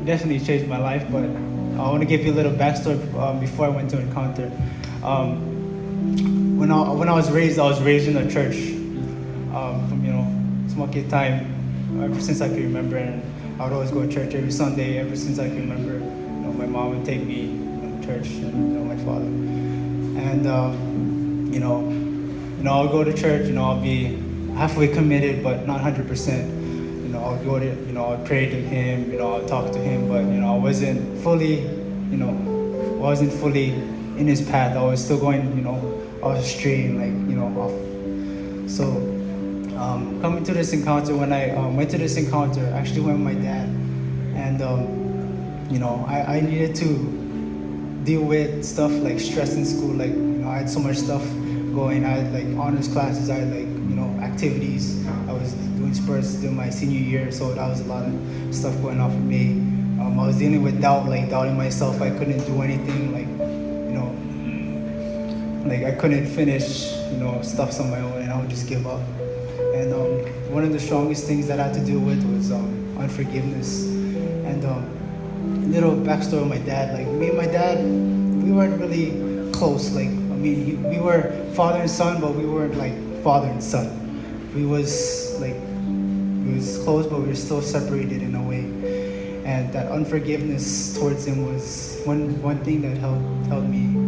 definitely changed my life. But I want to give you a little backstory before I went to Encounter. When I was raised in a church from small kid time, ever since I can remember, and I would always go to church every Sunday. Ever since I can remember, my mom would take me to church, and my father, and I'll go to church. I'll be halfway committed, but not 100%. I'll go to, I'll pray to him. I'll talk to him, but I wasn't fully in his path. I was still going, off straying, off. So, coming to this encounter, when I went to this encounter, I actually went with my dad, and I needed to deal with stuff like stress in school. I had so much stuff going. I had honors classes. I had activities. I was doing sports during my senior year, so that was a lot of stuff going on for me. I was dealing with doubt, doubting myself. I couldn't do anything. I couldn't finish, stuff on my own, and I would just give up. And one of the strongest things that I had to deal with was unforgiveness. And little backstory of my dad. Me and my dad, we weren't really close. We were father and son, but we weren't father and son. We was close, but we were still separated in a way. And that unforgiveness towards him was one thing that held me.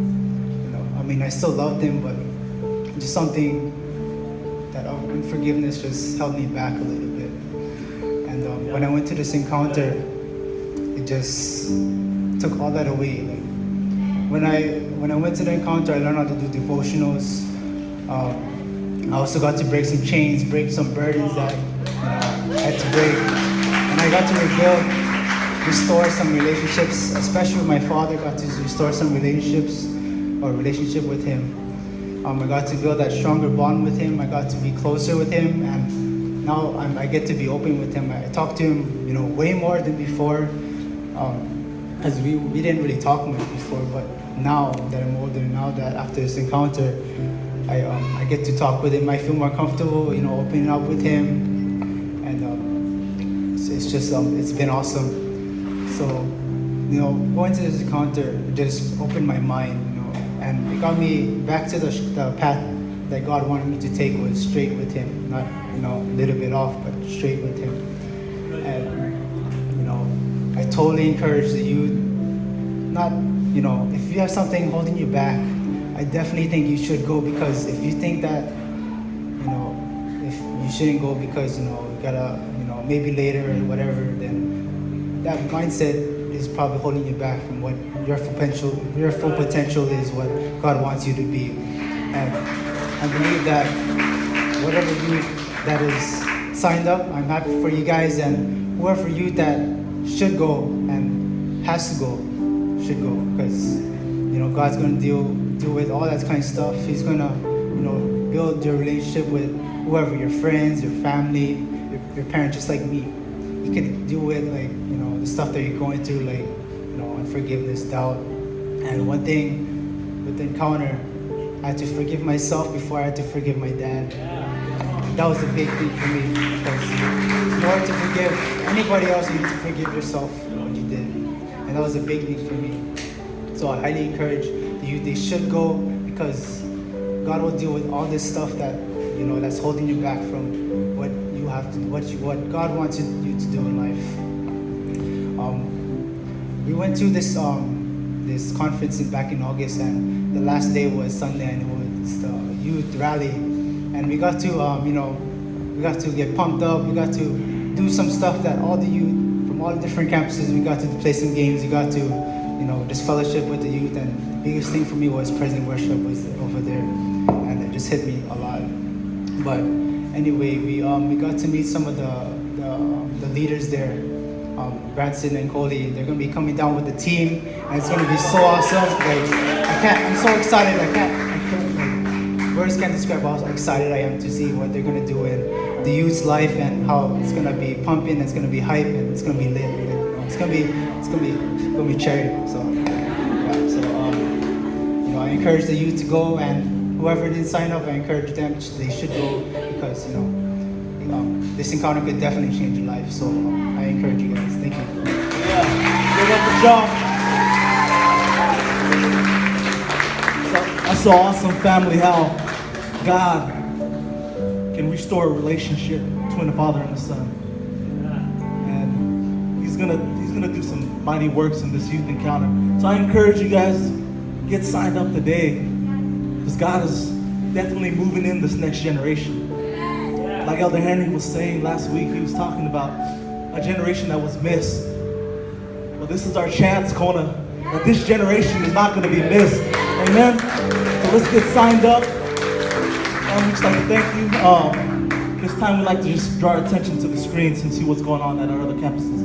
I still loved him, but just something that unforgiveness just held me back a little bit. And when I went to this encounter, it just took all that away. When I went to the encounter, I learned how to do devotionals. I also got to break some chains, break some burdens that I had to break. And I got to restore some relationships, especially with my father. Got to restore some relationships or relationship with him. I got to build that stronger bond with him. I got to be closer with him, and now I get to be open with him. I talk to him, way more than before, because we didn't really talk much before. But now that I'm older, now that after this encounter, I get to talk with him. I feel more comfortable, opening up with him, and it's just it's been awesome. So, going to this encounter just opened my mind, and it got me back to the path that God wanted me to take, was straight with him, not a little bit off, but straight with him. And I totally encourage the youth, not if you have something holding you back, I definitely think you should go, because if you think that if you shouldn't go because you gotta maybe later or whatever, then that mindset is probably holding you back from what your full potential is, what God wants you to be. And I believe that whatever youth that is signed up, I'm happy for you guys, and whoever youth that should go and has to go should go, because God's going to deal with all that kind of stuff. He's going to build your relationship with whoever, your friends, your family, your parents, just like me. You could deal with the stuff that you're going through, unforgiveness, doubt. And one thing with the encounter, I had to forgive myself before I had to forgive my dad. That was a big thing for me, because in order to forgive anybody else, you need to forgive yourself for what you did. And that was a big thing for me. So I highly encourage the youth, they should go, because God will deal with all this stuff that that's holding you back from what you have to, what God wants you to do in life. We went to this conference back in August, and the last day was Sunday, and it was the youth rally, and we got to we got to get pumped up. We got to do some stuff that all the youth from all the different campuses. We got to play some games. We got to just fellowship with the youth, and the biggest thing for me was present worship was over there, and it just hit me a lot. But anyway, we got to meet some of the leaders there. Branson and Coley, they're going to be coming down with the team, and it's going to be so awesome. I'm so excited. Words can't describe how excited I am to see what they're going to do in the youth's life, and how it's going to be pumping, it's going to be hype, and it's going to be lit. It's going to be cherry. So, I encourage the youth to go, and whoever didn't sign up, I encourage them. They should go, because this encounter could definitely change your life. So I encourage you guys. Thank you. Good job. That's so awesome, family, how God can restore a relationship between the Father and the Son. And He's gonna do some mighty works in this youth encounter. So I encourage you guys, get signed up today, because God is definitely moving in this next generation. Like Elder Henry was saying last week, he was talking about a generation that was missed. Well, this is our chance, Kona, that this generation is not going to be missed. Amen? So let's get signed up. And we'd just like to thank you. This time we'd like to just draw our attention to the screens and see what's going on at our other campuses.